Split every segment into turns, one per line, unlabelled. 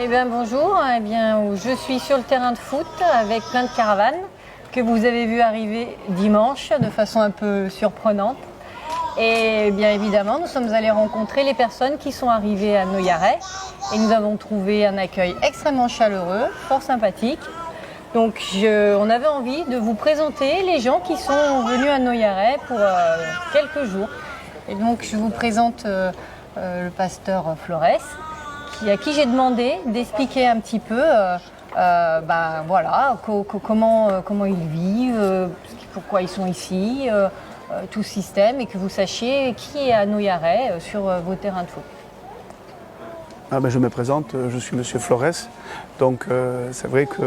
Eh bien bonjour, je suis sur le terrain de foot avec plein de caravanes que vous avez vu arriver dimanche de façon un peu surprenante. Et bien évidemment, nous sommes allés rencontrer les personnes qui sont arrivées à Noyaret et nous avons trouvé un accueil extrêmement chaleureux, fort sympathique. Donc on avait envie de vous présenter les gens qui sont venus à Noyaret pour quelques jours. Et donc je vous présente le pasteur Flores, à qui j'ai demandé d'expliquer un petit peu comment ils vivent, pourquoi ils sont ici, tout ce système, et que vous sachiez qui est à Noyaret sur vos terrains de foot.
Je me présente, je suis Monsieur Flores. Donc c'est vrai que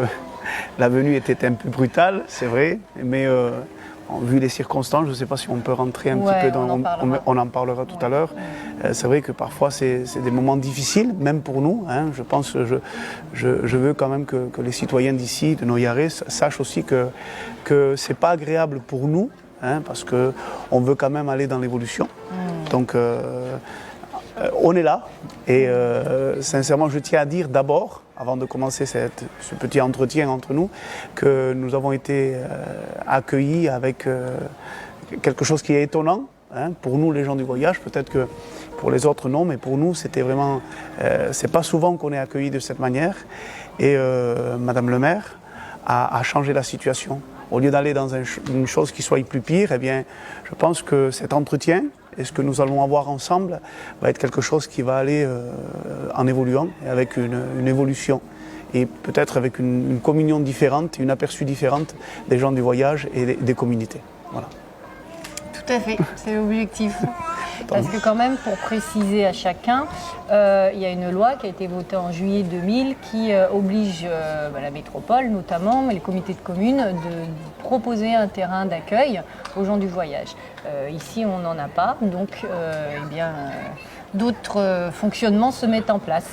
la venue était un peu brutale, c'est vrai, mais vu les circonstances, je ne sais pas si on peut rentrer un petit peu dans... On en parlera tout à l'heure. C'est vrai que parfois c'est des moments difficiles, même pour nous. Je pense, je veux quand même que les citoyens d'ici, de Noyaret, sachent aussi que ce n'est pas agréable pour nous, parce qu'on veut quand même aller dans l'évolution. Donc on est là et sincèrement je tiens à dire d'abord, avant de commencer ce petit entretien entre nous, que nous avons été accueillis avec quelque chose qui est étonnant, pour nous les gens du voyage, peut-être que pour les autres non, mais pour nous c'était vraiment, c'est pas souvent qu'on est accueillis de cette manière, et Madame le maire a changé la situation. Au lieu d'aller dans une chose qui soit plus pire, eh bien, je pense que cet entretien et ce que nous allons avoir ensemble va être quelque chose qui va aller en évoluant, et avec une évolution, et peut-être avec une communion différente, une aperçu différente des gens du voyage et des communautés. Voilà.
Tout à fait, c'est l'objectif. Parce que quand même, pour préciser à chacun, il y a une loi qui a été votée en juillet 2000 qui oblige la métropole notamment, mais les comités de communes, de proposer un terrain d'accueil aux gens du voyage. Ici, on n'en a pas, donc d'autres fonctionnements se mettent en place.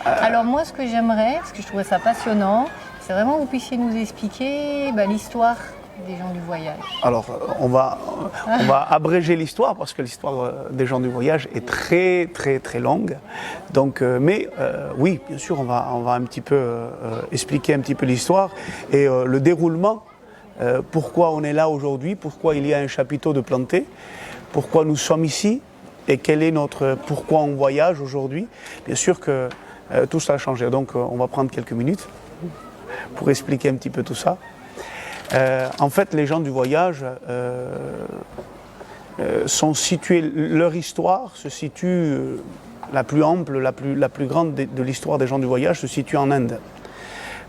Alors moi, ce que j'aimerais, parce que je trouvais ça passionnant, c'est vraiment que vous puissiez nous expliquer l'histoire des gens du voyage.
Alors, on va abréger l'histoire, parce que l'histoire des gens du voyage est très très très longue. Donc, oui, bien sûr, on va un petit peu expliquer un petit peu l'histoire et le déroulement. Pourquoi on est là aujourd'hui, pourquoi il y a un chapiteau de planté, pourquoi nous sommes ici et quel est pourquoi on voyage aujourd'hui. Bien sûr que tout ça a changé. Donc, on va prendre quelques minutes pour expliquer un petit peu tout ça. En fait, les gens du voyage sont situés, leur histoire se situe, la plus ample, la plus grande de l'histoire des gens du voyage se situe en Inde.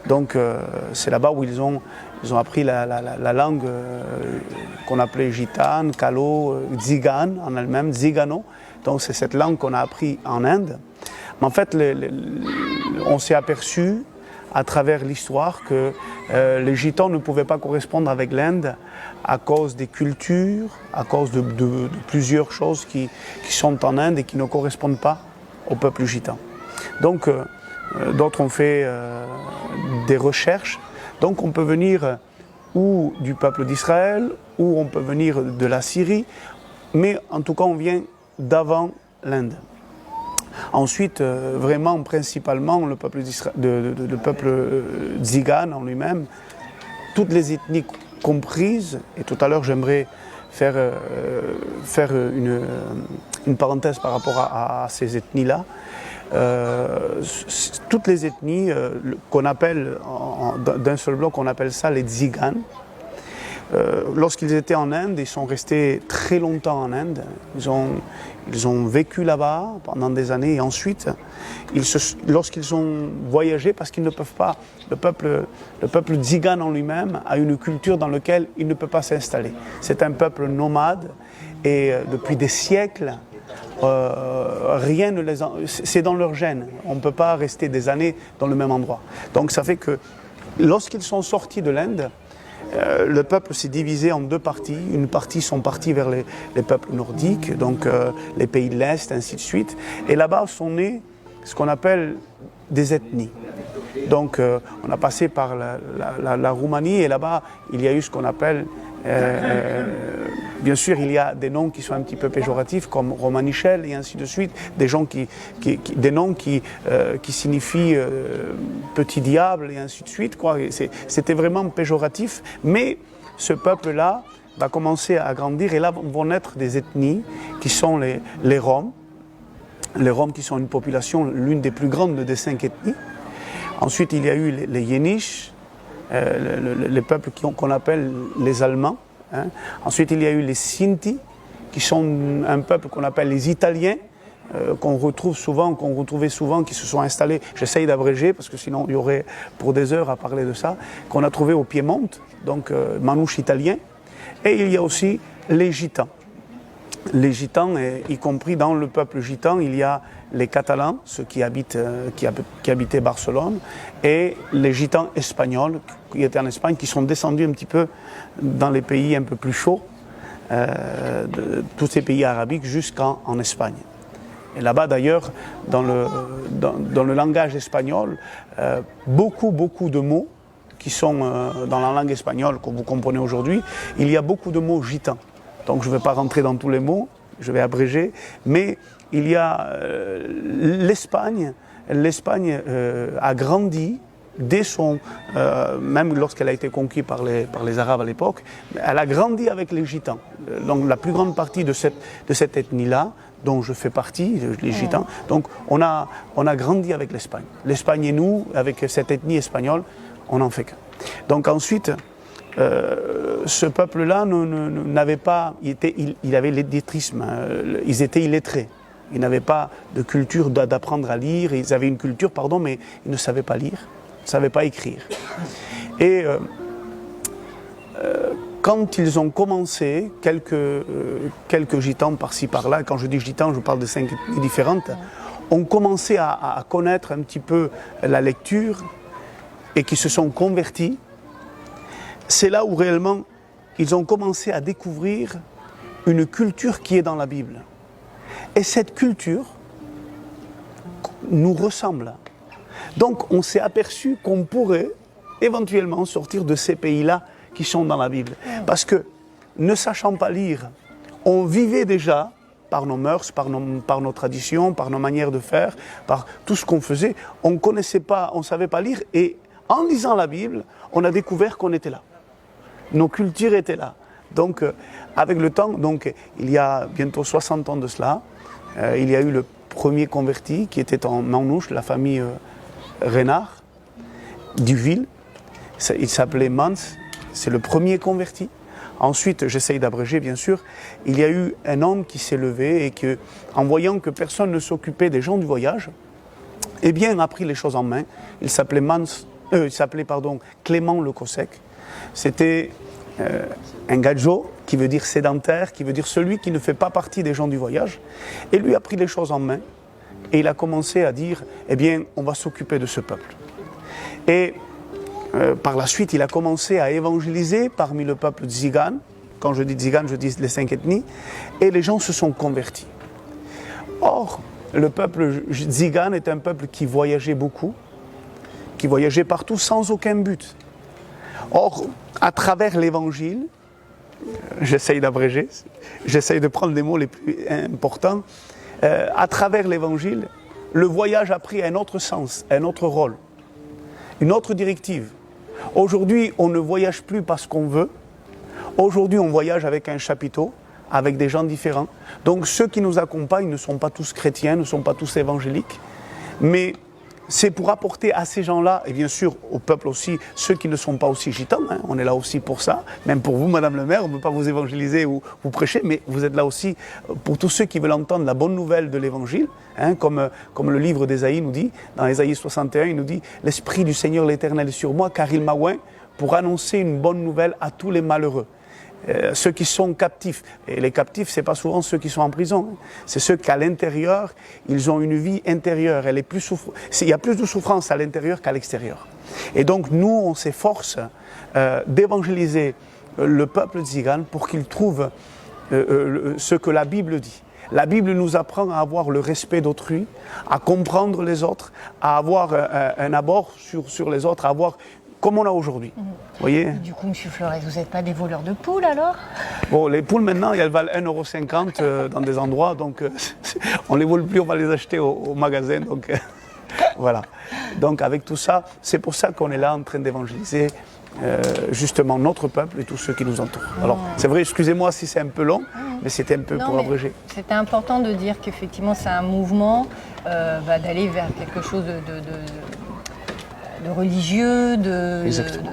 Donc c'est là-bas où ils ont appris la langue qu'on appelait gitane, kalo, tzigan en elle-même, tzigano. Donc c'est cette langue qu'on a appris en Inde. Mais en fait, on s'est aperçu à travers l'histoire que les gitans ne pouvaient pas correspondre avec l'Inde à cause des cultures, à cause de plusieurs choses qui sont en Inde et qui ne correspondent pas au peuple gitan. Donc d'autres ont fait des recherches. Donc on peut venir ou du peuple d'Israël, ou on peut venir de la Syrie, mais en tout cas on vient d'avant l'Inde. Ensuite, vraiment, principalement, le peuple Tzigan en lui-même, toutes les ethnies comprises, et tout à l'heure j'aimerais faire une parenthèse par rapport à ces ethnies-là. Toutes les ethnies qu'on appelle, d'un seul bloc, on appelle ça les Tzigan. Lorsqu'ils étaient en Inde, ils sont restés très longtemps en Inde. Ils ont vécu là-bas pendant des années, et ensuite, lorsqu'ils ont voyagé, parce qu'ils ne peuvent pas, le peuple Tzigan en lui-même a une culture dans laquelle il ne peut pas s'installer. C'est un peuple nomade, et depuis des siècles, rien ne c'est dans leur gène. On ne peut pas rester des années dans le même endroit. Donc ça fait que lorsqu'ils sont sortis de l'Inde, le peuple s'est divisé en deux parties. Une partie sont partis vers les peuples nordiques, donc les pays de l'Est, ainsi de suite. Et là-bas sont nés ce qu'on appelle des ethnies. Donc on a passé par la Roumanie, et là-bas il y a eu ce qu'on appelle Bien sûr, il y a des noms qui sont un petit peu péjoratifs, comme Romanichel et ainsi de suite, des noms qui signifient petit diable et ainsi de suite, quoi. C'était vraiment péjoratif, mais ce peuple-là va commencer à grandir et là vont naître des ethnies qui sont les Roms. Les Roms qui sont une population, l'une des plus grandes des 5 ethnies. Ensuite, il y a eu les Yéniches, les peuples qu'on appelle les Allemands. Hein. Ensuite, il y a eu les Sinti, qui sont un peuple qu'on appelle les Italiens, qu'on retrouvait souvent, qui se sont installés, j'essaye d'abréger, parce que sinon il y aurait pour des heures à parler de ça, qu'on a trouvé au Piémont, donc manouche italien. Et il y a aussi les Gitans. Les Gitans, y compris dans le peuple gitan, il y a les Catalans, ceux qui habitaient Barcelone, et les Gitans espagnols, qui étaient en Espagne, qui sont descendus un petit peu dans les pays un peu plus chauds, tous ces pays arabiques jusqu'en Espagne. Et là-bas, d'ailleurs, dans le langage espagnol, beaucoup de mots qui sont dans la langue espagnole, que vous comprenez aujourd'hui, il y a beaucoup de mots gitans. Donc je ne vais pas rentrer dans tous les mots, je vais abréger, mais il y a l'Espagne a grandi dès même lorsqu'elle a été conquise par les Arabes à l'époque, elle a grandi avec les Gitans. Donc la plus grande partie de cette ethnie-là, dont je fais partie, les Gitans, donc on a grandi avec l'Espagne. L'Espagne et nous, avec cette ethnie espagnole, on n'en fait qu'un. Donc ensuite, ce peuple-là n'avait pas, il avait l'illettrisme, ils étaient illettrés. Ils n'avaient pas de culture d'apprendre à lire, ils avaient une culture, pardon, mais ils ne savaient pas lire, ne savaient pas écrire. Et quand ils ont commencé, quelques gitans par-ci par-là, quand je dis gitans, je parle de 5 ethnies différentes, ont commencé à connaître un petit peu la lecture et qui se sont convertis. C'est là où réellement ils ont commencé à découvrir une culture qui est dans la Bible. Et cette culture nous ressemble. Donc on s'est aperçu qu'on pourrait éventuellement sortir de ces pays-là qui sont dans la Bible. Parce que, ne sachant pas lire, on vivait déjà, par nos mœurs, par nos traditions, par nos manières de faire, par tout ce qu'on faisait, on ne savait pas lire, et en lisant la Bible, on a découvert qu'on était là. Nos cultures étaient là. Donc, avec le temps, donc, il y a bientôt 60 ans de cela, il y a eu le premier converti qui était en Manouche, la famille Renard, d'Uville. Il s'appelait Mans, c'est le premier converti. Ensuite, j'essaye d'abréger bien sûr, il y a eu un homme qui s'est levé et qui, en voyant que personne ne s'occupait des gens du voyage, eh bien, a pris les choses en main. Il s'appelait Clément Le Cossec. C'était un gadjo, qui veut dire sédentaire, qui veut dire celui qui ne fait pas partie des gens du voyage. Et lui a pris les choses en main et il a commencé à dire, eh bien, on va s'occuper de ce peuple. Et par la suite, il a commencé à évangéliser parmi le peuple Tzigan. Quand je dis Tzigan, je dis les 5 ethnies. Et les gens se sont convertis. Or, le peuple Tzigan est un peuple qui voyageait beaucoup, qui voyageait partout sans aucun but. Or, à travers l'évangile, j'essaye d'abréger, j'essaye de prendre les mots les plus importants, à travers l'évangile, le voyage a pris un autre sens, un autre rôle, une autre directive. Aujourd'hui, on ne voyage plus parce qu'on veut. Aujourd'hui, on voyage avec un chapiteau, avec des gens différents. Donc ceux qui nous accompagnent ne sont pas tous chrétiens, ne sont pas tous évangéliques, mais c'est pour apporter à ces gens-là, et bien sûr au peuple aussi, ceux qui ne sont pas aussi gitans, hein, on est là aussi pour ça, même pour vous, Madame le maire, on ne peut pas vous évangéliser ou vous prêcher, mais vous êtes là aussi pour tous ceux qui veulent entendre la bonne nouvelle de l'Évangile, hein, comme le livre d'Ésaïe nous dit, dans Ésaïe 61, il nous dit « L'Esprit du Seigneur l'Éternel est sur moi, car il m'a oint pour annoncer une bonne nouvelle à tous les malheureux. » Ceux qui sont captifs, et les captifs, ce n'est pas souvent ceux qui sont en prison, hein. C'est ceux qu'à l'intérieur, ils ont une vie intérieure, il y a plus de souffrance à l'intérieur qu'à l'extérieur. Et donc nous, on s'efforce d'évangéliser le peuple Tzigan pour qu'il trouve ce que la Bible dit. La Bible nous apprend à avoir le respect d'autrui, à comprendre les autres, à avoir un abord sur les autres, à avoir comme on a aujourd'hui. Vous voyez?
Du coup, Monsieur Flores, vous n'êtes pas des voleurs de poules alors?
Bon, les poules maintenant, elles valent 1,50 € dans des endroits, donc on ne les vole plus, on va les acheter au magasin. Donc voilà. Donc avec tout ça, c'est pour ça qu'on est là en train d'évangéliser justement notre peuple et tous ceux qui nous entourent. Alors c'est vrai, excusez-moi si c'est un peu long, mais c'était un peu pour abréger.
C'était important de dire qu'effectivement c'est un mouvement d'aller vers quelque chose de religieux, de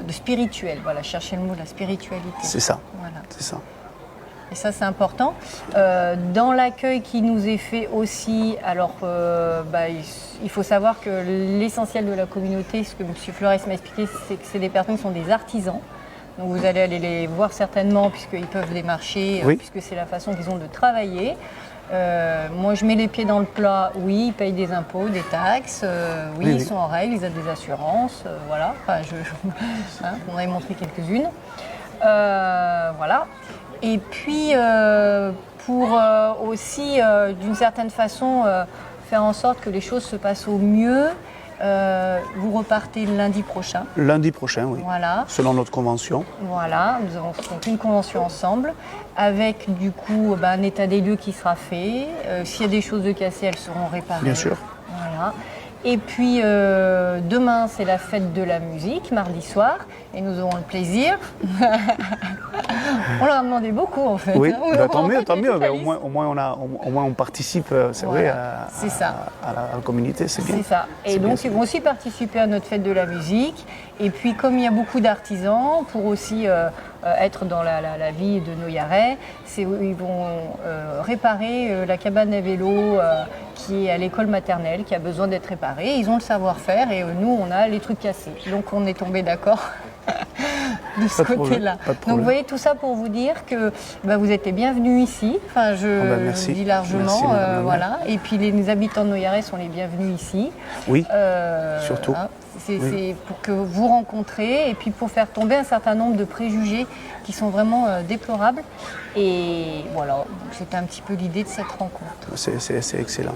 spirituel. Voilà, chercher le mot de la spiritualité.
C'est ça.
Voilà.
C'est ça.
Et ça, c'est important. Dans l'accueil qui nous est fait aussi, alors il faut savoir que l'essentiel de la communauté, ce que M. Flores m'a expliqué, c'est que c'est des personnes qui sont des artisans. Donc vous allez aller les voir certainement, puisqu'ils peuvent démarcher, puisque c'est la façon qu'ils ont de travailler. Moi, je mets les pieds dans le plat. Oui, ils payent des impôts, des taxes. Oui, ils sont en règle, ils ont des assurances. Voilà. Enfin, on avait montré quelques-unes. Voilà. Et puis, pour aussi, d'une certaine façon, faire en sorte que les choses se passent au mieux, vous repartez lundi prochain.
Lundi prochain, oui.
Voilà.
Selon notre convention.
Voilà, nous avons donc une convention ensemble, avec du coup un état des lieux qui sera fait. S'il y a des choses de cassées, elles seront réparées.
Bien sûr.
Voilà. Et puis demain, c'est la fête de la musique, mardi soir, et nous aurons le plaisir. On leur a demandé beaucoup en fait.
Oui, tant mieux,
tant mieux.
au moins on participe, c'est vrai, à la communauté, c'est bien.
C'est ça. Et donc ils vont aussi participer à notre fête de la musique. Et puis comme il y a beaucoup d'artisans, pour aussi être dans la vie de Noyaret, ils vont réparer la cabane à vélo qui est à l'école maternelle, qui a besoin d'être réparée. Ils ont le savoir-faire et nous, on a les trucs cassés. Donc on est tombé d'accord de ce côté-là. Donc vous voyez tout ça pour vous dire que vous êtes les bienvenus ici. Enfin, je dis largement,
merci,
voilà. Et puis les habitants de Noyaret sont les bienvenus ici.
Oui, surtout.
Hein, c'est pour que vous rencontrez et puis pour faire tomber un certain nombre de préjugés qui sont vraiment déplorables. Et voilà, c'était un petit peu l'idée de cette rencontre.
C'est excellent.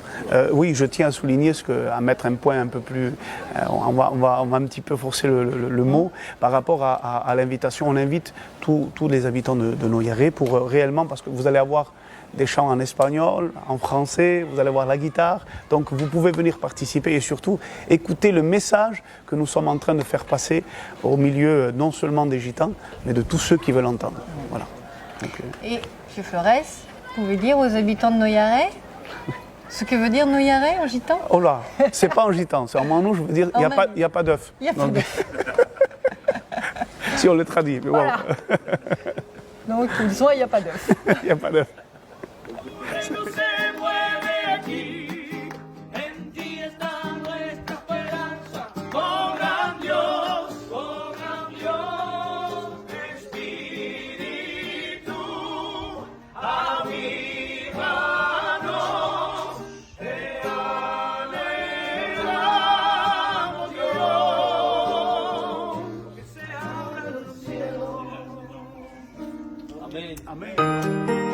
Oui, je tiens à souligner à mettre un point un peu plus. On va un petit peu forcer le mot par rapport à l'invitation. On invite tous les habitants de Noyaret pour réellement, parce que vous allez avoir des chants en espagnol, en français, vous allez voir la guitare. Donc vous pouvez venir participer et surtout écouter le message que nous sommes en train de faire passer au milieu non seulement des gitans, mais de tous ceux qui veulent entendre. Voilà. Donc,
et M. Flores, vous pouvez dire aux habitants de Noyaret ce que veut dire Noyaret en gitan?
Oh là, c'est pas en gitan, c'est en manou, je veux dire, il n'y a pas d'œuf.
Il n'y a pas d'œuf.
Si on le traduit, mais
voilà. Donc, disons, il n'y a pas d'œuf.
Il n'y a pas d'œuf. Amén.